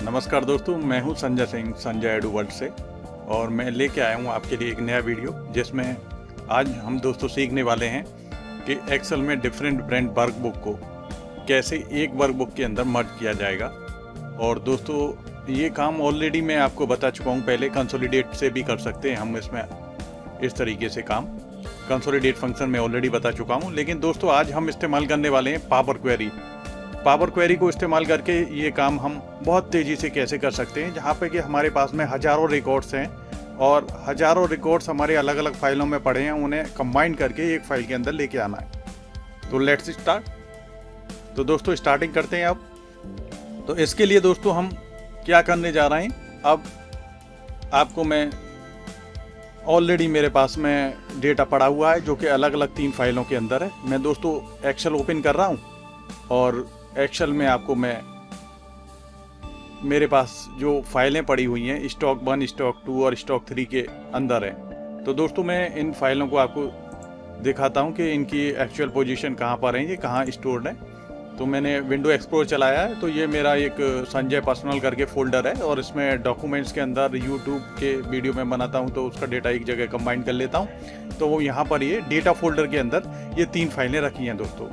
नमस्कार दोस्तों, मैं हूं संजय सिंह, संजय एडू वर्ल्ड से। और मैं लेके आया हूं आपके लिए एक नया वीडियो, जिसमें आज हम दोस्तों सीखने वाले हैं कि एक्सेल में डिफरेंट ब्रांड वर्कबुक को कैसे एक वर्कबुक के अंदर मर्ज किया जाएगा। और दोस्तों ये काम ऑलरेडी मैं आपको बता चुका हूं, पहले कंसोलिडेट से भी कर सकते हैं हम इसमें इस तरीके से काम। कंसोलिडेट फंक्शन में ऑलरेडी बता चुका हूं, लेकिन दोस्तों आज हम इस्तेमाल करने वाले हैं पावर क्वेरी। पावर क्वेरी को इस्तेमाल करके ये काम हम बहुत तेज़ी से कैसे कर सकते हैं, जहाँ पे कि हमारे पास में हज़ारों रिकॉर्ड्स हैं और हज़ारों रिकॉर्ड्स हमारे अलग अलग फाइलों में पड़े हैं, उन्हें कंबाइन करके एक फाइल के अंदर लेके आना है। तो लेट्स स्टार्ट। तो दोस्तों स्टार्टिंग करते हैं अब। तो इसके लिए दोस्तों हम क्या करने जा रहे हैं, अब आपको मैं ऑलरेडी मेरे पास में डेटा पड़ा हुआ है जो कि अलग अलग 3 फाइलों के अंदर है। मैं दोस्तों एक्सेल ओपन कर रहा हूँ और एक्सेल में आपको मैं मेरे पास जो फाइलें पड़ी हुई हैं स्टॉक 1, स्टॉक 2 और स्टॉक 3 के अंदर है। तो दोस्तों मैं इन फाइलों को आपको दिखाता हूं कि इनकी एक्चुअल पोजीशन कहां पर है, ये कहां स्टोर्ड है। तो मैंने विंडो एक्सप्लोर चलाया है, तो ये मेरा एक संजय पर्सनल करके फोल्डर है और इसमें डॉक्यूमेंट्स के अंदर यूट्यूब के वीडियो में बनाता हूं तो उसका डेटा एक जगह कंबाइन कर लेता हूं। तो वो यहाँ पर ये डेटा फोल्डर के अंदर ये 3 फाइलें रखी हैं दोस्तों।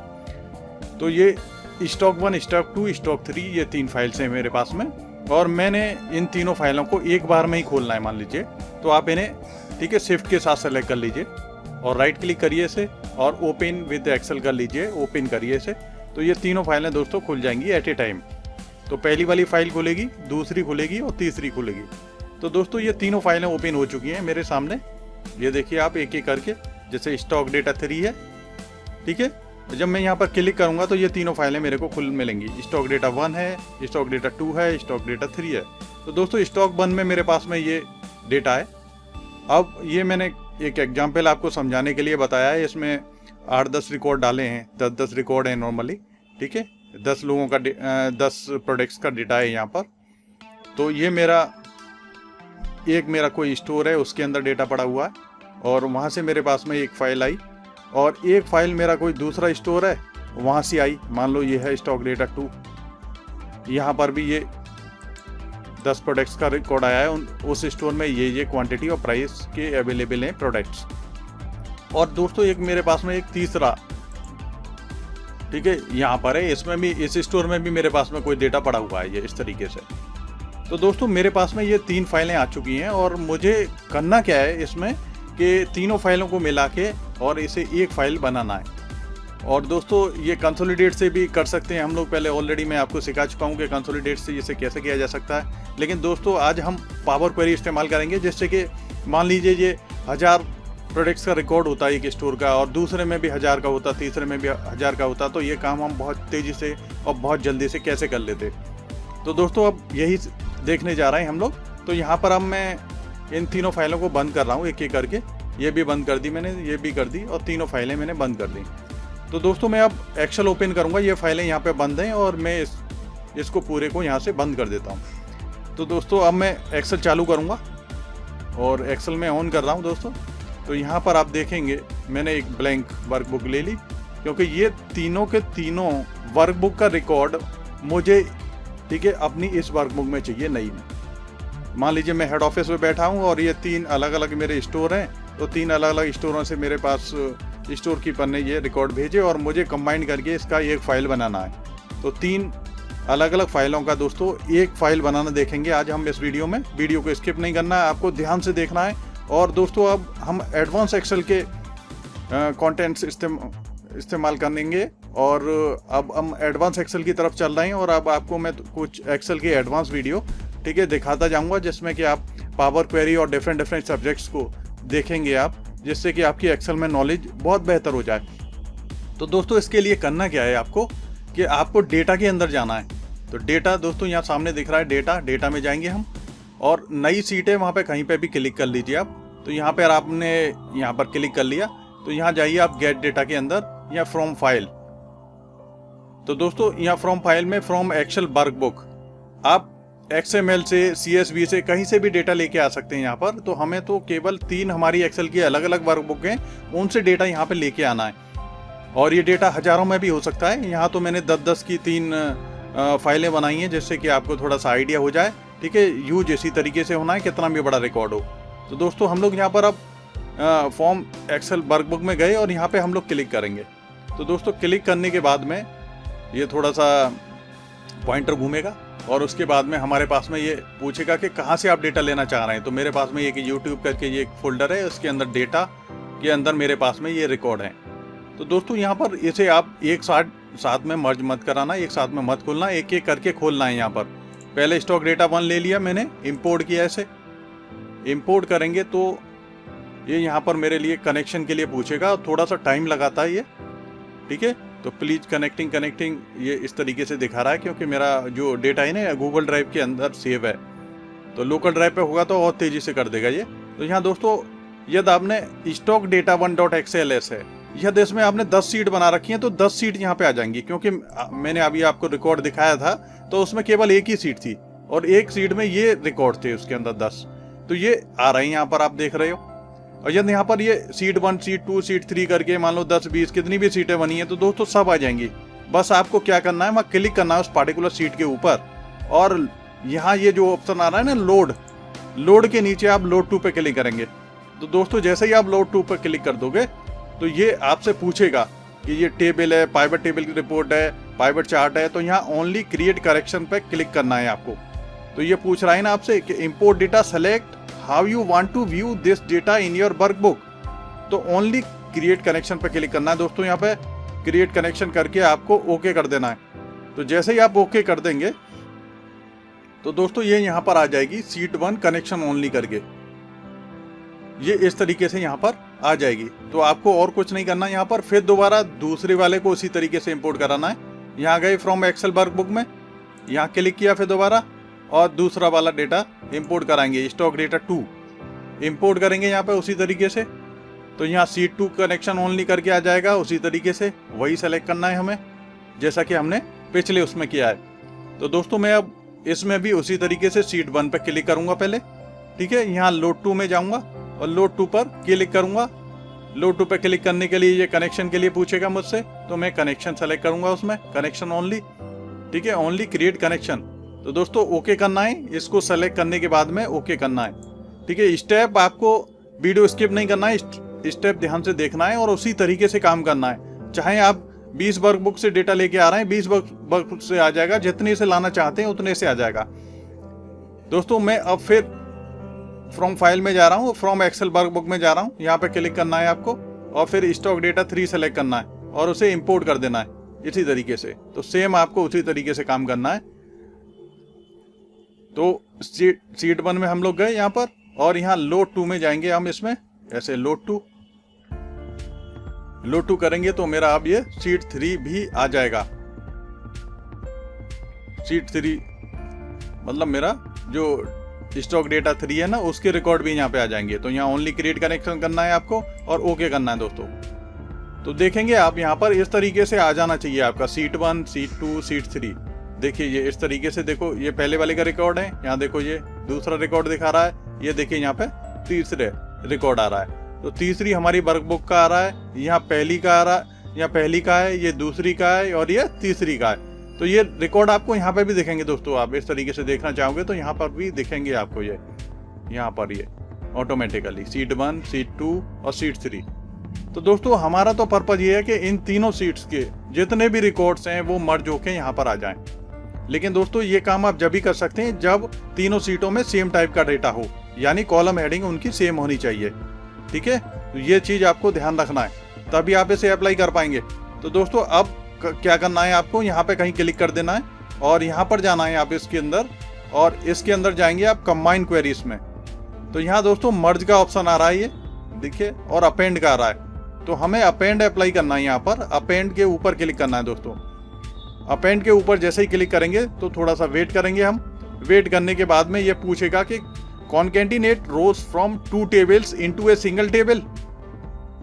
तो ये स्टॉक 1, स्टॉक 2, स्टॉक 3 ये 3 फाइल्स हैं मेरे पास में, और मैंने इन तीनों फाइलों को एक बार में ही खोलना है मान लीजिए। तो आप इन्हें ठीक है शिफ्ट के साथ सेलेक्ट कर लीजिए और राइट क्लिक करिए इसे और ओपन विद एक्सेल कर लीजिए, ओपन करिए इसे। तो ये तीनों फाइलें दोस्तों खुल जाएंगी एट ए टाइम। तो पहली वाली फाइल खुलेगी, दूसरी खुलेगी और तीसरी खुलेगी। तो दोस्तों ये तीनों फाइलें ओपन हो चुकी हैं मेरे सामने, ये देखिए आप एक एक करके। जैसे स्टॉक डेटा 3 है, ठीक है। जब मैं यहाँ पर क्लिक करूँगा तो ये तीनों फाइलें मेरे को खुल मिलेंगी। स्टॉक डेटा 1 है, स्टॉक डेटा 2 है, स्टॉक डेटा 3 है। तो दोस्तों स्टॉक 1 में मेरे पास में ये डेटा है। अब ये मैंने एक एग्जांपल आपको समझाने के लिए बताया है। इसमें 8-10 रिकॉर्ड डाले हैं, 10-10 रिकॉर्ड हैं नॉर्मली, ठीक है। 10 लोगों का 10 प्रोडक्ट्स का डेटा है यहाँ पर। तो ये मेरा कोई स्टोर है, उसके अंदर डेटा पड़ा हुआ है और वहाँ से मेरे पास में एक फाइल आई, और एक फाइल मेरा कोई दूसरा स्टोर है वहाँ से आई। मान लो ये है स्टॉक डेटा 2, यहाँ पर भी ये 10 प्रोडक्ट्स का रिकॉर्ड आया है। उस स्टोर में ये क्वांटिटी और प्राइस के अवेलेबल हैं प्रोडक्ट्स। और दोस्तों एक मेरे पास में एक तीसरा, ठीक है, यहाँ पर है। इसमें भी, इस स्टोर में भी मेरे पास में कोई डेटा पड़ा हुआ है ये इस तरीके से। तो दोस्तों मेरे पास में ये 3 फाइलें आ चुकी हैं और मुझे करना क्या है इसमें कि तीनों फाइलों को मिला के और इसे एक फाइल बनाना है। और दोस्तों ये कंसोलिडेट से भी कर सकते हैं हम लोग, पहले ऑलरेडी मैं आपको सिखा चुका हूँ कि कंसोलिडेट से इसे कैसे किया जा सकता है। लेकिन दोस्तों आज हम पावर क्वेरी इस्तेमाल करेंगे, जिससे कि मान लीजिए ये 1000 प्रोडक्ट्स का रिकॉर्ड होता है एक स्टोर का, और दूसरे में भी 1000 का होता, तीसरे में भी 1000 का होता। तो ये काम हम बहुत तेज़ी से और बहुत जल्दी से कैसे कर लेते। तो दोस्तों अब यही देखने जा रहे हैं हम लोग। तो यहाँ पर अब मैं इन तीनों फाइलों को बंद कर रहा हूँ एक एक करके। ये भी बंद कर दी मैंने, ये भी कर दी, और तीनों फाइलें मैंने बंद कर दी। तो दोस्तों मैं अब एक्सेल ओपन करूँगा, ये फाइलें यहाँ पे बंद हैं और मैं इसको पूरे को यहाँ से बंद कर देता हूँ। तो दोस्तों अब मैं एक्सेल चालू करूँगा और एक्सेल में ऑन कर रहा हूँ दोस्तों। तो यहाँ पर आप देखेंगे मैंने एक ब्लैंक वर्कबुक ले ली, क्योंकि ये तीनों के तीनों वर्कबुक का रिकॉर्ड मुझे, ठीक है, अपनी इस वर्कबुक में चाहिए नई में। मान लीजिए मैं हेड ऑफिस में बैठा हूँ और ये 3 अलग अलग मेरे स्टोर हैं। तो 3 अलग अलग स्टोरों से मेरे पास स्टोर कीपर ने ये रिकॉर्ड भेजे और मुझे कंबाइन करके इसका एक फाइल बनाना है। तो 3 अलग अलग फाइलों का दोस्तों एक फाइल बनाना देखेंगे आज हम इस वीडियो में। वीडियो को स्किप नहीं करना है, आपको ध्यान से देखना है। और दोस्तों अब हम एडवांस एक्सेल के कंटेंट्स इस्तेमाल करेंगे, और अब हम एडवांस एक्सेल की तरफ चल रहे हैं। और अब आपको मैं कुछ एक्सेल की एडवांस वीडियो, ठीक है, दिखाता जाऊंगा, जिसमें कि आप पावर क्वेरी और डिफरेंट सब्जेक्ट्स को देखेंगे आप, जिससे कि आपकी एक्सेल में नॉलेज बहुत बेहतर हो जाए। तो दोस्तों इसके लिए करना क्या है आपको कि आपको डेटा के अंदर जाना है। तो डेटा दोस्तों यहाँ सामने दिख रहा है, डेटा में जाएंगे हम, और नई सीट है वहाँ पे कहीं पे भी क्लिक कर लीजिए आप। तो यहाँ पर आपने यहाँ पर क्लिक कर लिया, तो यहाँ जाइए आप गेट डेटा के अंदर या फ्रॉम फाइल। तो दोस्तों यहाँ फ्रॉम फाइल में फ्रॉम एक्सेल वर्कबुक आप XML से, CSV से, कहीं से भी डेटा लेके आ सकते हैं यहाँ पर। तो हमें तो केवल 3 हमारी एक्सेल की अलग अलग वर्कबुक हैं, उनसे डेटा यहाँ पे लेके आना है। और ये डेटा हज़ारों में भी हो सकता है। यहाँ तो मैंने 10-10 की 3 फाइलें बनाई हैं जिससे कि आपको थोड़ा सा आइडिया हो जाए। ठीक है, यूज इसी तरीके से होना है, कितना भी बड़ा रिकॉर्ड हो। तो दोस्तों हम लोग यहाँ पर अब फॉर्म एक्सेल वर्कबुक में गए और यहाँ पे हम लोग क्लिक करेंगे। तो दोस्तों क्लिक करने के बाद में ये थोड़ा सा पॉइंटर घूमेगा और उसके बाद में हमारे पास में ये पूछेगा कि कहाँ से आप डेटा लेना चाह रहे हैं। तो मेरे पास में एक यूट्यूब करके ये एक फोल्डर है, उसके अंदर डेटा के अंदर मेरे पास में ये रिकॉर्ड है। तो दोस्तों यहाँ पर इसे आप एक साथ में मर्ज मत कराना, एक साथ में मत खोलना, एक एक करके खोलना है। यहाँ पर पहले स्टॉक डेटा 1 ले लिया मैंने, इंपोर्ट किया, ऐसे इंपोर्ट करेंगे तो ये यहाँ पर मेरे लिए कनेक्शन के लिए पूछेगा, थोड़ा सा टाइम लगाता है ये। ठीक है, तो प्लीज कनेक्टिंग ये इस तरीके से दिखा रहा है क्योंकि मेरा जो डेटा है ना गूगल ड्राइव के अंदर सेव है, तो लोकल ड्राइव पे होगा तो और तेजी से कर देगा ये। तो यहाँ दोस्तों यदि आपने स्टॉक डेटा 1.xls है, यदि इसमें आपने 10 सीट बना रखी है तो 10 सीट यहाँ पे आ जाएंगी, क्योंकि मैंने अभी आपको रिकॉर्ड दिखाया था तो उसमें केवल एक ही सीट थी और एक सीट में ये रिकॉर्ड थे उसके अंदर 10, तो ये आ रहे हैं यहाँ पर आप देख रहे हो। और यदि यहाँ पर ये सीट 1, सीट 2, सीट 3 करके मान लो 10, 20 कितनी भी सीटें बनी है तो दोस्तों सब आ जाएंगी। बस आपको क्या करना है, वहाँ क्लिक करना है उस पार्टिकुलर सीट के ऊपर और यहाँ ये जो ऑप्शन आ रहा है ना लोड के नीचे आप लोड टू पे क्लिक करेंगे। तो दोस्तों जैसे ही आप लोड टू पे क्लिक कर दोगे तो ये आपसे पूछेगा कि ये टेबल है, पाइवट टेबल की रिपोर्ट है, पाइवट चार्ट है, तो यहाँ ओनली क्रिएट करेक्शन पे क्लिक करना है आपको। तो ये पूछ रहा है ना आपसे कि import data, select how you want to view this data in your workbook. तो ओनली क्रिएट कनेक्शन पे क्लिक करना है दोस्तों। यहाँ पे क्रिएट कनेक्शन करके आपको ओके कर देना है। तो जैसे ही आप ओके कर देंगे तो दोस्तों ये यहाँ पर आ जाएगी सीट 1 कनेक्शन ओनली करके, ये इस तरीके से यहाँ पर आ जाएगी। तो आपको और कुछ नहीं करना यहाँ पर, फिर दोबारा दूसरे वाले को उसी तरीके से इंपोर्ट कराना है। यहाँ गए फ्रॉम एक्सेल वर्कबुक में, यहाँ क्लिक किया, फिर दोबारा और दूसरा वाला डेटा इंपोर्ट कराएंगे, स्टॉक डेटा 2 इंपोर्ट करेंगे यहाँ पे उसी तरीके से। तो यहाँ सीट 2 कनेक्शन ओनली करके आ जाएगा उसी तरीके से, वही सेलेक्ट करना है हमें जैसा कि हमने पिछले उसमें किया है। तो दोस्तों मैं अब इसमें भी उसी तरीके से सीट 1 पे क्लिक करूंगा पहले। ठीक है, यहाँ लोड 2 में जाऊंगा और लोड 2 पर क्लिक करूंगा। लोड 2 पे क्लिक करने के लिए ये कनेक्शन के लिए पूछेगा मुझसे, तो मैं कनेक्शन सेलेक्ट करूंगा उसमें, कनेक्शन ओनली। ठीक है, ओनली क्रिएट कनेक्शन। तो दोस्तों ओके करना है, इसको सेलेक्ट करने के बाद में ओके करना है। ठीक है, स्टेप आपको वीडियो स्किप नहीं करना है, स्टेप ध्यान से देखना है और उसी तरीके से काम करना है। चाहे आप 20 वर्कबुक से डेटा लेके आ रहे हैं, 20 वर्कबुक से आ जाएगा, जितने से लाना चाहते हैं उतने से आ जाएगा। दोस्तों मैं अब फिर फ्रॉम फाइल में जा रहा हूँ, फ्रॉम एक्सेल वर्कबुक में जा रहा हूँ, यहाँ पे क्लिक करना है आपको और फिर स्टॉक डेटा 3 सेलेक्ट करना है और उसे इंपोर्ट कर देना है इसी तरीके से। तो सेम आपको उसी तरीके से काम करना है। तो सीट 1 में हम लोग गए यहाँ पर और यहाँ लोड 2 में जाएंगे हम, इसमें ऐसे लोड 2 करेंगे तो मेरा अब ये सीट 3 भी आ जाएगा। सीट 3 मतलब मेरा जो स्टॉक डेटा 3 है ना उसके रिकॉर्ड भी यहाँ पे आ जाएंगे। तो यहाँ ओनली क्रिएट कनेक्शन करना है आपको और ओके करना है दोस्तों। तो देखेंगे आप यहाँ पर इस तरीके से आ जाना चाहिए आपका सीट 1, सीट 2, सीट 3। देखिए ये इस तरीके से, देखो ये पहले वाले का रिकॉर्ड है, यहाँ देखो ये दूसरा रिकॉर्ड दिखा रहा है, ये देखिए यहाँ पे तीसरे रिकॉर्ड आ रहा है। तो तीसरी हमारी वर्कबुक का आ रहा है, यहाँ पहली का आ रहा है, यहाँ पहली का है, ये दूसरी का है और ये तीसरी का है। तो ये रिकॉर्ड आपको यहाँ पे भी दिखेंगे दोस्तों, आप इस तरीके से देखना चाहोगे तो यहाँ पर भी दिखेंगे आपको ये, यहाँ पर ये ऑटोमेटिकली सीट 1, सीट 2 और सीट 3। तो दोस्तों हमारा तो पर्पज ये है कि इन तीनों सीट्स के जितने भी रिकॉर्ड्स हैं वो मर्ज होके यहाँ पर आ जाएं। लेकिन दोस्तों ये काम आप जब भी कर सकते हैं जब तीनों सीटों में सेम टाइप का डेटा हो, यानी कॉलम हेडिंग उनकी सेम होनी चाहिए। ठीक है, तो ये चीज आपको ध्यान रखना है, तभी आप इसे अप्लाई कर पाएंगे। तो दोस्तों अब क्या करना है, आपको यहाँ पे कहीं क्लिक कर देना है और यहाँ पर जाना है आप इसके अंदर, और इसके अंदर जाएंगे आप कंबाइन क्वेरीज में। तो यहाँ दोस्तों मर्ज का ऑप्शन आ रहा है, ये देखिए, और अपेंड का आ रहा है। तो हमें अपेंड अप्लाई करना है, यहाँ पर अपेंड के ऊपर क्लिक करना है दोस्तों। अपेंड के ऊपर जैसे ही क्लिक करेंगे तो थोड़ा सा वेट करेंगे हम। वेट करने के बाद में ये पूछेगा कि concatenate rows from 2 tables into a single table.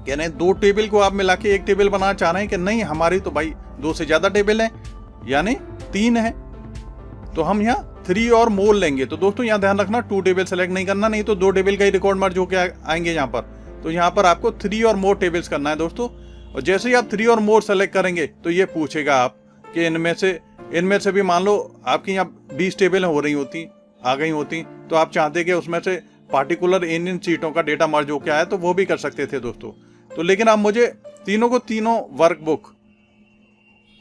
यानी 2 टेबल को आप मिला के एक टेबल बनाना चाह रहे हैं कि नहीं, हमारी तो भाई 2 से ज्यादा टेबल हैं, यानी 3 है, तो हम यहाँ 3 और मोर लेंगे। तो दोस्तों यहाँ ध्यान रखना 2 टेबल सेलेक्ट नहीं करना, नहीं तो 2 टेबल का ही रिकॉर्ड मर्ज होके आएंगे यहाँ पर। तो यहाँ पर आपको 3 और मोर टेबल्स करना है दोस्तों। और जैसे ही आप 3 और मोर सेलेक्ट करेंगे तो ये पूछेगा आप कि इनमें से इनमें से भी मान लो आपकी यहाँ 20 टेबल हो रही होती, आ गई होती, तो आप चाहते कि उसमें से पार्टिकुलर इन सीटों का डेटा मर्ज होके आया तो वो भी कर सकते थे दोस्तों। तो लेकिन अब मुझे तीनों वर्कबुक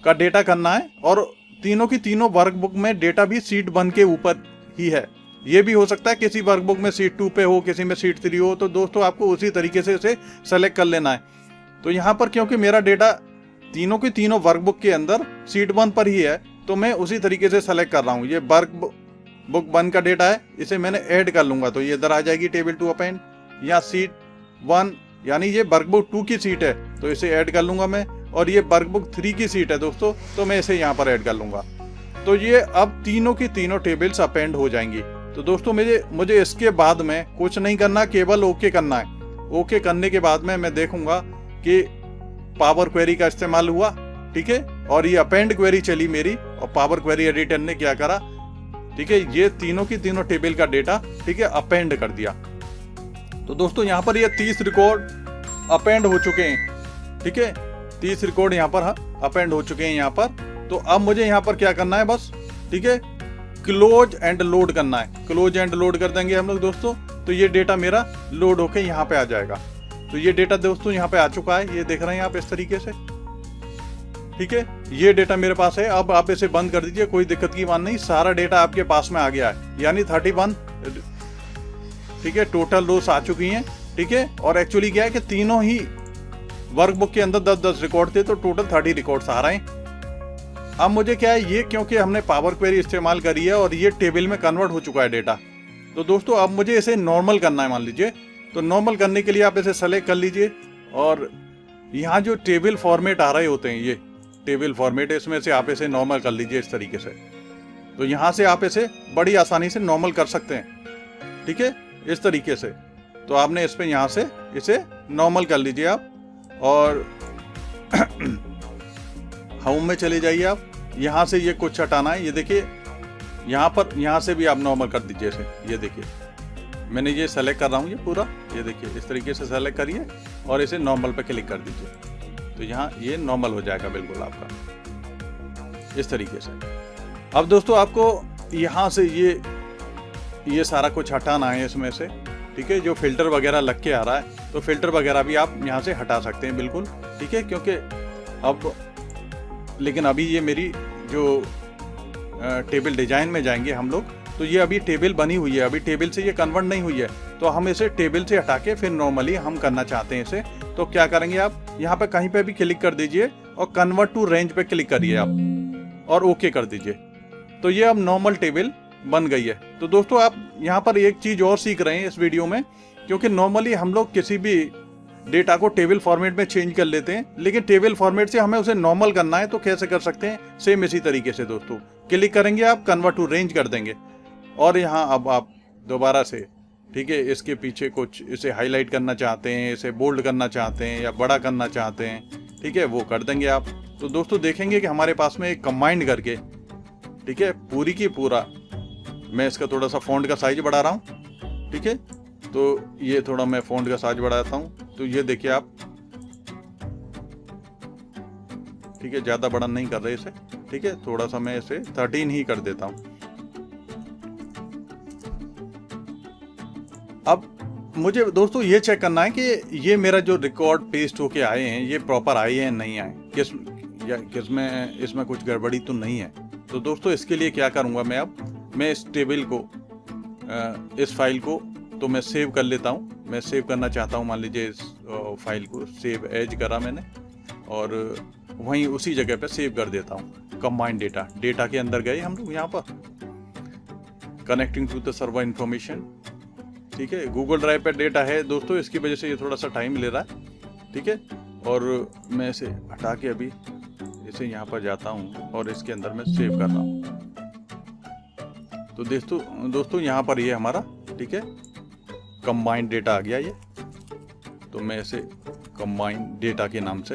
का डेटा करना है और तीनों की तीनों वर्कबुक में डेटा भी सीट 1 के ऊपर ही है। ये भी हो सकता है किसी वर्कबुक में सीट 2 पे हो, किसी में सीट 3 हो, तो दोस्तों आपको उसी तरीके से इसे सेलेक्ट कर लेना है। तो यहाँ पर क्योंकि मेरा डेटा तीनों की तीनों वर्कबुक के अंदर सीट 1 पर ही है, तो मैं उसी तरीके से सेलेक्ट कर रहा हूँ। ये वर्कबुक 1 का डेटा है, इसे मैंने ऐड कर लूंगा तो ये इधर आ जाएगी टेबल टू अपेंड। यहाँ सीट 1 यानी ये वर्कबुक 2 की सीट है तो इसे ऐड कर लूंगा मैं, और ये वर्कबुक 3 की सीट है दोस्तों, तो मैं इसे यहाँ पर ऐड कर लूंगा। तो ये अब तीनों की तीनों टेबल्स अपेंड हो जाएंगी। तो दोस्तों मुझे इसके बाद में कुछ नहीं करना, केवल ओके करना है। ओके करने के बाद में मैं देखूंगा कि पावर क्वेरी का इस्तेमाल हुआ, ठीक है, और ये अपेंड क्वेरी चली मेरी, और पावर क्वेरी एडिटर ने क्या करा, ठीक है, ये तीनों की तीनों टेबल का डेटा, ठीक है, अपेंड कर दिया। तो दोस्तों यहाँ पर ये 30 रिकॉर्ड अपेंड हो चुके हैं, ठीक है, 30 रिकॉर्ड यहाँ पर अपेंड हो चुके हैं यहाँ पर। तो अब मुझे यहाँ पर क्या करना है बस, ठीक है, क्लोज एंड लोड करना है। क्लोज एंड लोड कर देंगे हम लोग दोस्तों, तो ये डेटा मेरा लोड होके यहाँ पे आ जाएगा। तो ये डेटा दोस्तों यहाँ पे आ चुका है, ये देख रहे हैं आप इस तरीके से, ठीक है, ये डेटा मेरे पास है। अब आप इसे बंद कर दीजिए, कोई दिक्कत की बात नहीं, सारा डेटा आपके पास में आ गया है, यानी 31, ठीक है, टोटल रोस आ चुकी हैं, ठीक है। और एक्चुअली क्या है कि तीनों ही वर्कबुक के अंदर 10-10 रिकॉर्ड थे, तो टोटल 30 रिकॉर्ड्स आ रहे हैं। अब मुझे क्या है, ये क्योंकि हमने पावर क्वेरी इस्तेमाल करी है और ये टेबल में कन्वर्ट हो चुका है डेटा, तो दोस्तों अब मुझे इसे नॉर्मल करना है मान लीजिए। तो नॉर्मल करने के लिए आप इसे सेलेक्ट कर लीजिए, और यहाँ जो टेबल फॉर्मेट आ रहे होते हैं, ये टेबल फॉर्मेट है, इसमें से आप इसे नॉर्मल कर लीजिए इस तरीके से। तो यहाँ से आप इसे बड़ी आसानी से नॉर्मल कर सकते हैं, ठीक है, इस तरीके से। तो आपने इस पे यहाँ से इसे नॉर्मल कर लीजिए आप, और होम में चले जाइए आप, यहाँ से ये कुछ हटाना है, ये देखिए यहाँ पर, यहाँ से भी आप नॉर्मल कर दीजिए इसे। ये देखिए मैंने ये सेलेक्ट कर रहा हूँ, ये पूरा, ये देखिए इस तरीके से सेलेक्ट करिए और इसे नॉर्मल पे क्लिक कर दीजिए, तो यहाँ ये नॉर्मल हो जाएगा बिल्कुल आपका, इस तरीके से। अब दोस्तों आपको यहाँ से ये सारा कुछ हटाना है इसमें से, ठीक है, जो फिल्टर वगैरह लग के आ रहा है, तो फिल्टर वगैरह भी आप यहाँ से हटा सकते हैं बिल्कुल, ठीक है, क्योंकि अब लेकिन अभी ये मेरी जो टेबल डिजाइन में जाएंगे हम लोग, तो ये अभी टेबल बनी हुई है, अभी टेबल से ये कन्वर्ट नहीं हुई है, तो हम इसे टेबल से हटा के फिर नॉर्मली हम करना चाहते हैं इसे। तो क्या करेंगे आप, यहाँ पे कहीं पे भी क्लिक कर दीजिए और कन्वर्ट टू रेंज पे क्लिक करिए आप, और ओके कर दीजिए। तो ये अब नॉर्मल टेबल बन गई है। तो दोस्तों आप यहाँ पर एक चीज और सीख रहे हैं इस वीडियो में, क्योंकि नॉर्मली हम लोग किसी भी डेटा को टेबल फॉर्मेट में चेंज कर लेते हैं, लेकिन टेबल फॉर्मेट से हमें उसे नॉर्मल करना है, तो कैसे कर सकते हैं, सेम इसी तरीके से दोस्तों, क्लिक करेंगे आप, कन्वर्ट टू रेंज कर देंगे, और यहाँ अब आप दोबारा से, ठीक है, इसके पीछे कुछ इसे हाईलाइट करना चाहते हैं, इसे बोल्ड करना चाहते हैं या बड़ा करना चाहते हैं, ठीक है, वो कर देंगे आप। तो दोस्तों देखेंगे कि हमारे पास में एक कंबाइंड करके, ठीक है, पूरी की पूरा, मैं इसका थोड़ा सा फॉन्ट का साइज बढ़ा रहा हूँ, ठीक है, तो ये थोड़ा मैं फॉन्ट का साइज बढ़ाता हूँ, तो ये देखिए आप, ठीक है, ज्यादा बड़ा नहीं कर रहे इसे, ठीक है, थोड़ा सा मैं इसे 13 ही कर देता हूँ। अब मुझे दोस्तों ये चेक करना है कि ये मेरा जो रिकॉर्ड पेस्ट होके आए हैं, ये प्रॉपर आए हैं नहीं आए, किसमें इसमें कुछ गड़बड़ी तो नहीं है। तो दोस्तों इसके लिए क्या करूँगा मैं, अब मैं इस टेबल को, इस फाइल को तो मैं सेव कर लेता हूँ। मैं सेव करना चाहता हूँ, मान लीजिए इस फाइल को सेव एज करा मैंने, और वहीं उसी जगह पे सेव कर देता हूँ। कंबाइंड डेटा के अंदर गए हम लोग, यहाँ पर connecting to the server information, ठीक है, गूगल ड्राइव पे डेटा है दोस्तों, इसकी वजह से ये थोड़ा सा टाइम ले रहा है, ठीक है, और मैं इसे हटा के अभी इसे यहाँ पर जाता हूँ और इसके अंदर मैं सेव कर रहा हूँ। तो दोस्तों यहाँ पर ये हमारा, ठीक है, कंबाइंड डेटा आ गया ये, तो मैं इसे कंबाइंड डेटा के नाम से,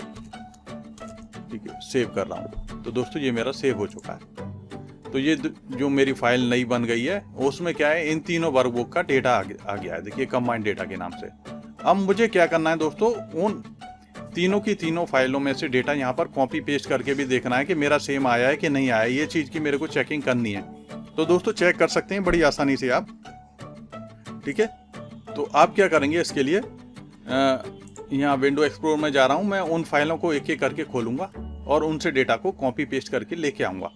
ठीक है, सेव कर रहा हूँ। तो दोस्तों ये मेरा सेव हो चुका है। तो ये जो मेरी फाइल नई बन गई है, उसमें क्या है, इन तीनों वर्कबुक का डेटा आ गया है, देखिए, कंबाइंड डेटा के नाम से। अब मुझे क्या करना है दोस्तों, उन तीनों की तीनों फाइलों में से डेटा यहाँ पर कॉपी पेस्ट करके भी देखना है कि मेरा सेम आया है कि नहीं आया, ये चीज़ की मेरे को चेकिंग करनी है। तो दोस्तों चेक कर सकते हैं बड़ी आसानी से आप, ठीक है। तो आप क्या करेंगे इसके लिए, यहाँ विंडो एक्सप्लोरर में जा रहा हूँ, मैं उन फाइलों को एक एक करके खोलूंगा और उनसे डेटा को कॉपी पेस्ट करके लेके आऊँगा।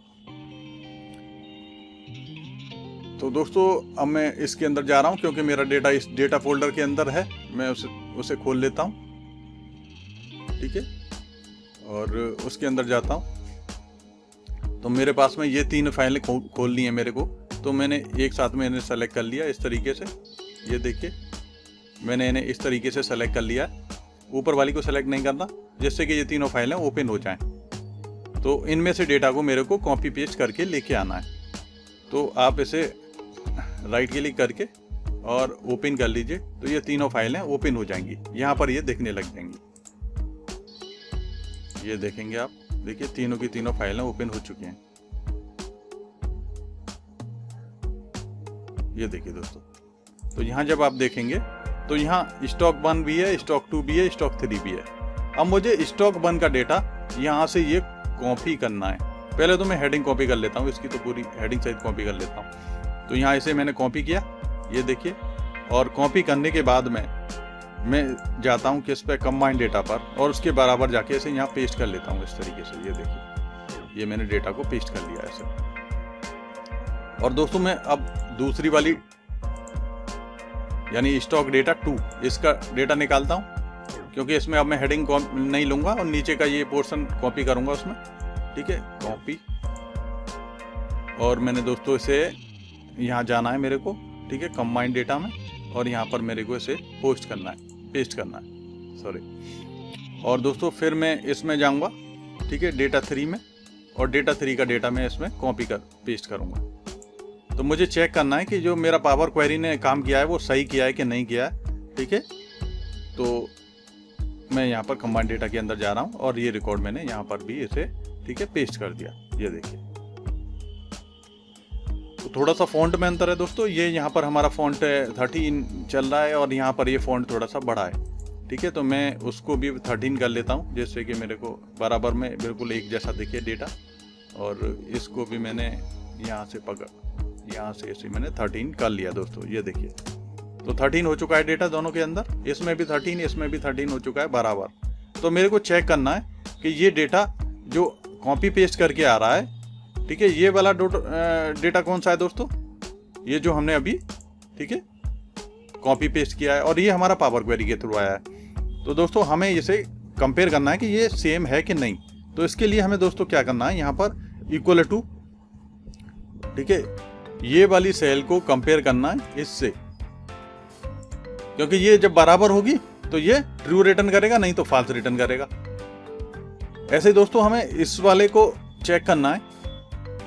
तो दोस्तों अब मैं इसके अंदर जा रहा हूँ क्योंकि मेरा डेटा इस डेटा फोल्डर के अंदर है, मैं उसे खोल लेता हूँ, ठीक है, और उसके अंदर जाता हूँ। तो मेरे पास में ये 3 फाइलें खोलनी है मेरे को, तो मैंने एक साथ में इन्हें सेलेक्ट कर लिया इस तरीके से। ये देखिए मैंने इन्हें इस तरीके से सेलेक्ट कर लिया, ऊपर वाली को सेलेक्ट नहीं करना, जिससे कि ये तीनों फाइलें ओपन हो जाएं। तो इनमें से डेटा को मेरे को कॉपी पेस्ट करके लेके आना है। तो आप इसे राइट क्लिक करके और ओपन कर लीजिए, तो ये तीनों फाइलें ओपन हो जाएंगी, यहाँ पर ये दिखने लग जाएंगी। ये देखेंगे आप, देखिए तीनों की तीनों फाइलें ओपन हो चुकी हैं। ये देखिए दोस्तों, तो यहाँ जब आप देखेंगे तो यहाँ स्टॉक 1 भी है, स्टॉक 2 भी है, स्टॉक 3 भी है। अब मुझे स्टॉक 1 का डेटा यहाँ से ये कॉपी करना है। पहले तो मैं हेडिंग कॉपी कर लेता हूँ, इसकी तो पूरी हेडिंग सहित कॉपी कर लेता हूँ। तो यहाँ इसे मैंने कॉपी किया, ये देखिए, और कॉपी करने के बाद मैं जाता हूँ किस पे, कंबाइंड डेटा पर, और उसके बराबर जाके इसे यहाँ पेस्ट कर लेता हूँ इस तरीके से। ये देखिए, ये मैंने डेटा को पेस्ट कर लिया ऐसे। और दोस्तों मैं अब दूसरी वाली यानी स्टॉक डेटा 2, इसका डेटा निकालता हूँ, क्योंकि इसमें अब मैं हेडिंग नहीं लूंगा और नीचे का ये पोर्शन कॉपी करूंगा उसमें, ठीक है, कॉपी। और मैंने दोस्तों इसे यहाँ जाना है मेरे को, ठीक है, कंबाइंड डेटा में, और यहाँ पर मेरे को इसे पेस्ट करना है, सॉरी। और दोस्तों फिर मैं इसमें जाऊंगा, ठीक है, डेटा 3 में, और डेटा 3 का डेटा मैं इसमें कॉपी पेस्ट करूंगा। तो मुझे चेक करना है कि जो मेरा पावर क्वेरी ने काम किया है वो सही किया है कि नहीं किया है, ठीक है। तो मैं यहाँ पर कंबाइंड डेटा के अंदर जा रहा हूँ और ये रिकॉर्ड मैंने यहाँ पर भी इसे, ठीक है, पेस्ट कर दिया। ये देखिए, तो थोड़ा सा फॉन्ट में अंतर है दोस्तों। ये यहाँ पर हमारा फॉन्ट 13 चल रहा है और यहाँ पर ये फॉन्ट थोड़ा सा बड़ा है, ठीक है। तो मैं उसको भी 13 कर लेता हूँ, जिससे कि मेरे को बराबर में बिल्कुल एक जैसा दिखे डेटा। और इसको भी मैंने यहाँ से इसे मैंने 13 कर लिया दोस्तों। ये देखिए, तो 13 हो चुका है डेटा दोनों के अंदर, इसमें भी 13, इसमें भी 13 हो चुका है बराबर। तो मेरे को चेक करना है कि ये डेटा जो कॉपी पेस्ट करके आ रहा है, ठीक है, ये वाला डेटा कौन सा है दोस्तों, ये जो हमने अभी, ठीक है, कॉपी पेस्ट किया है, और ये हमारा पावर क्वेरी के थ्रू आया है। तो दोस्तों हमें इसे कंपेयर करना है कि ये सेम है कि नहीं। तो इसके लिए हमें दोस्तों क्या करना है, यहाँ पर इक्वल टू, ठीक है, ये वाली सेल को कंपेयर करना है इससे, क्योंकि ये जब बराबर होगी तो ये ट्रू रिटर्न करेगा, नहीं तो फॉल्स रिटर्न करेगा। ऐसे दोस्तों हमें इस वाले को चेक करना है,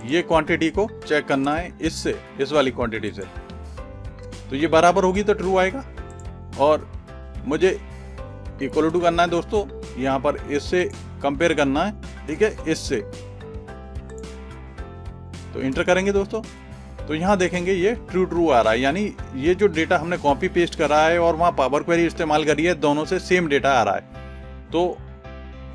ये क्वांटिटी को चेक करना है इससे, इस वाली क्वांटिटी से। तो ये बराबर होगी तो ट्रू आएगा, और मुझे इक्वल टू करना है दोस्तों, यहाँ पर इससे कंपेयर करना है, ठीक है, इससे। तो इंटर करेंगे दोस्तों, तो यहाँ देखेंगे ये ट्रू आ रहा है, यानी ये जो डेटा हमने कॉपी पेस्ट करा है और वहाँ पावर क्वेरी इस्तेमाल करी है, दोनों से सेम डेटा आ रहा है। तो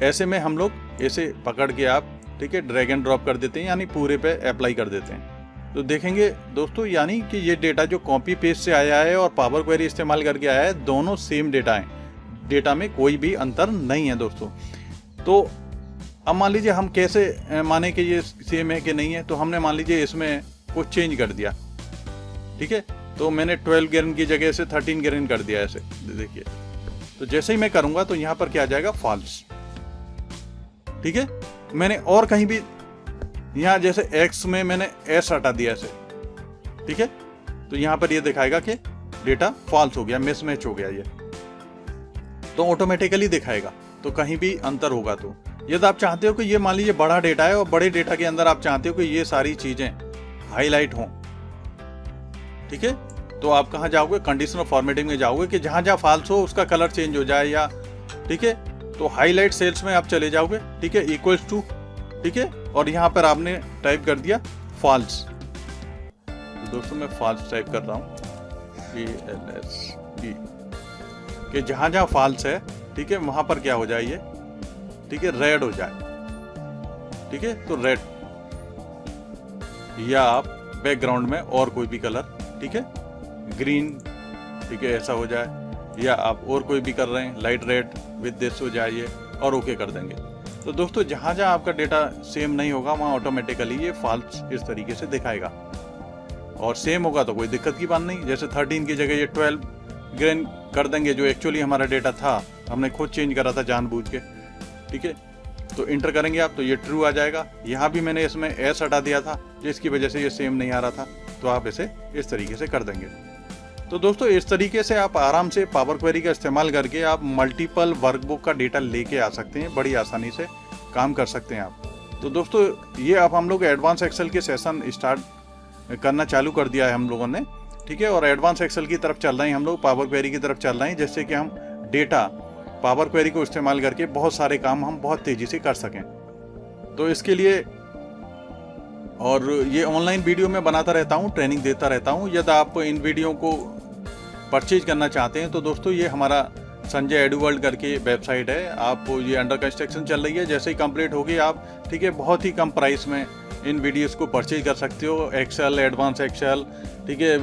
ऐसे में हम लोग इसे पकड़ के आप, ठीक है, ड्रैग एंड ड्रॉप कर देते हैं, यानी पूरे पे अप्लाई कर देते हैं। तो देखेंगे दोस्तों, यानी कि ये डेटा जो कॉपी पेस्ट से आया है और पावर क्वेरी इस्तेमाल करके आया है, दोनों सेम डेटा है, डेटा में कोई भी अंतर नहीं है दोस्तों। तो अब मान लीजिए हम कैसे माने कि ये सेम है कि नहीं है। तो हमने मान लीजिए इसमें कुछ चेंज कर दिया, ठीक है, तो मैंने 12 गैलन की जगह से 13 गैलन कर दिया ऐसे, देखिए। तो जैसे ही मैं करूंगा तो यहाँ पर क्या आ जाएगा, फॉल्स, ठीक है। मैंने और कहीं भी यहाँ जैसे x में मैंने s हटा दिया ऐसे, ठीक है, तो यहाँ पर ये दिखाएगा कि डेटा फॉल्स हो गया, मिसमैच हो गया ये, तो ऑटोमेटिकली दिखाएगा। तो कहीं भी अंतर होगा तो यदि आप चाहते हो कि ये मान लीजिए बड़ा डेटा है और बड़े डेटा के अंदर आप चाहते हो कि ये सारी चीजें हाईलाइट हों, ठीक है, तो आप कहाँ जाओगे, कंडीशनल फॉर्मेटिंग में जाओगे कि जहां जहां फॉल्स हो उसका कलर चेंज हो जाए, या ठीक है, तो हाईलाइट सेल्स में आप चले जाओगे, ठीक है, इक्वल्स टू, ठीक है, और यहाँ पर आपने टाइप कर दिया फॉल्स। तो दोस्तों मैं फॉल्स टाइप कर रहा हूँ, कि जहां जहां फॉल्स है ठीक है, वहाँ पर क्या हो जाए ये, ठीक है, रेड हो जाए, ठीक है, तो रेड, या आप बैकग्राउंड में और कोई भी कलर, ठीक है, ग्रीन, ठीक है, ऐसा हो जाए, या आप और कोई भी कर रहे हैं लाइट रेड विद दिस हो जाए ये, और ओके कर देंगे। तो दोस्तों जहाँ जहाँ आपका डेटा सेम नहीं होगा वहाँ ऑटोमेटिकली ये फॉल्स इस तरीके से दिखाएगा, और सेम होगा तो कोई दिक्कत की बात नहीं। जैसे 13 की जगह ये 12 ग्रीन कर देंगे, जो एक्चुअली हमारा डेटा था, हमने खुद चेंज करा था जानबूझ के, ठीक है, तो इंटर करेंगे आप तो ये ट्रू आ जाएगा। यहाँ भी मैंने इसमें एस हटा दिया था जिसकी वजह से ये सेम नहीं आ रहा था, तो आप इसे इस तरीके से कर देंगे। तो दोस्तों इस तरीके से आप आराम से पावर क्वेरी का इस्तेमाल करके आप मल्टीपल वर्कबुक का डेटा लेके आ सकते हैं, बड़ी आसानी से काम कर सकते हैं आप। तो दोस्तों ये अब हम लोग एडवांस एक्सेल के सेशन स्टार्ट करना चालू कर दिया है हम लोगों ने, ठीक है, और एडवांस एक्सेल की तरफ चल रहे हैं हम लोग, पावर क्वेरी की तरफ चल रहे हैं, जिससे कि हम डेटा पावर क्वेरी को इस्तेमाल करके बहुत सारे काम हम बहुत तेजी से कर सकें। तो इसके लिए, और ये ऑनलाइन वीडियो में बनाता रहता हूँ, ट्रेनिंग देता रहता हूँ। यदि आप इन वीडियो को परचेज करना चाहते हैं तो दोस्तों ये हमारा संजय एडू वर्ल्ड करके वेबसाइट है, आप ये अंडर कंस्ट्रक्शन चल रही है, जैसे ही कंप्लीट होगी आप, ठीक है, बहुत ही कम प्राइस में इन वीडियोस को परचेज कर सकते हो। एक्सेल, एडवांस एक्सेल, ठीक है,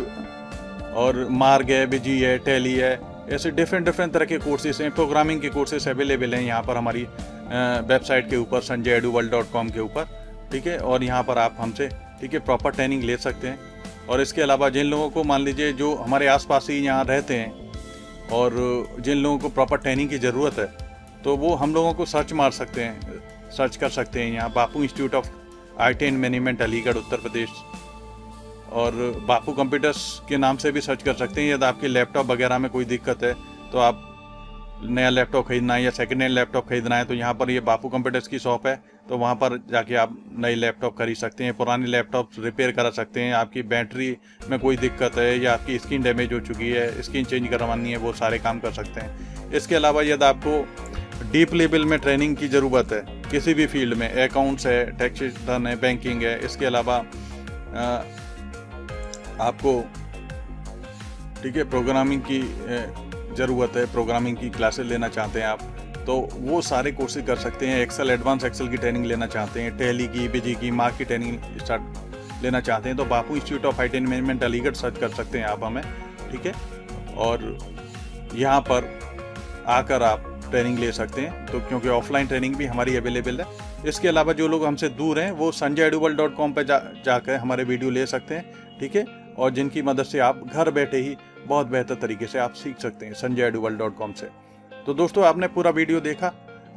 और मार्ग है, बिजी है, टैली है, ऐसे डिफरेंट तरह के कोर्सेज हैं, प्रोग्रामिंग के कोर्सेज अवेलेबल हैं यहाँ पर हमारी वेबसाइट के ऊपर sanjayeduworld.com के ऊपर, ठीक है, और यहाँ पर आप हमसे, ठीक है, प्रॉपर ट्रेनिंग ले सकते हैं। और इसके अलावा जिन लोगों को, मान लीजिए जो हमारे आसपास ही यहाँ रहते हैं और जिन लोगों को प्रॉपर ट्रेनिंग की ज़रूरत है, तो वो हम लोगों को सर्च मार सकते हैं, सर्च कर सकते हैं यहाँ Bapu institute of IT and management Aligarh Uttar Pradesh, और बापू कंप्यूटर्स के नाम से भी सर्च कर सकते हैं। यदि आपके लैपटॉप वगैरह में कोई दिक्कत है, तो आप नया लैपटॉप खरीदना है या सेकेंड हैंड लैपटॉप खरीदना है, तो यहाँ पर ये बापू कंप्यूटर्स की शॉप है, तो वहाँ पर जाके आप नए लैपटॉप खरीद सकते हैं, पुराने लैपटॉप रिपेयर करा सकते हैं। आपकी बैटरी में कोई दिक्कत है या आपकी स्क्रीन डैमेज हो चुकी है, स्क्रीन चेंज करवानी है, वो सारे काम कर सकते हैं। इसके अलावा यदि आपको डीप लेवल में ट्रेनिंग की ज़रूरत है किसी भी फील्ड में, अकाउंट्स है, टैक्सेशन है, बैंकिंग है, इसके अलावा आपको, ठीक है, प्रोग्रामिंग की ज़रूरत है, प्रोग्रामिंग की क्लासेस लेना चाहते हैं आप, तो वो सारे कोर्सेज कर सकते हैं। एक्सेल, एडवांस एक्सेल की ट्रेनिंग लेना चाहते हैं, टैली की, बिजी की, मार्क की ट्रेनिंग स्टार्ट लेना चाहते हैं, तो Bapu institute of IT and management Aligarh search कर सकते हैं आप हमें, ठीक है, और यहाँ पर आकर आप ट्रेनिंग ले सकते हैं। तो क्योंकि ऑफलाइन ट्रेनिंग भी हमारी अवेलेबल है। इसके अलावा जो लोग हमसे दूर हैं वो sanjayeduworld.com पर जाकर हमारे वीडियो ले सकते हैं, ठीक है, और जिनकी मदद से आप घर बैठे ही बहुत बेहतर तरीके से आप सीख सकते हैं sanjayeduworld.com से। तो दोस्तों आपने पूरा वीडियो देखा,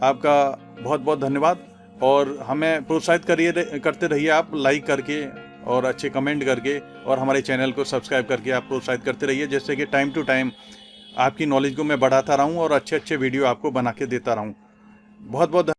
आपका बहुत बहुत धन्यवाद, और हमें प्रोत्साहित करते रहिए आप लाइक करके और अच्छे कमेंट करके, और हमारे चैनल को सब्सक्राइब करके आप प्रोत्साहित करते रहिए, जिससे कि टाइम टू टाइम आपकी नॉलेज को मैं बढ़ाता रहूं और अच्छे वीडियो आपको बना के देता रहूं। बहुत बहुत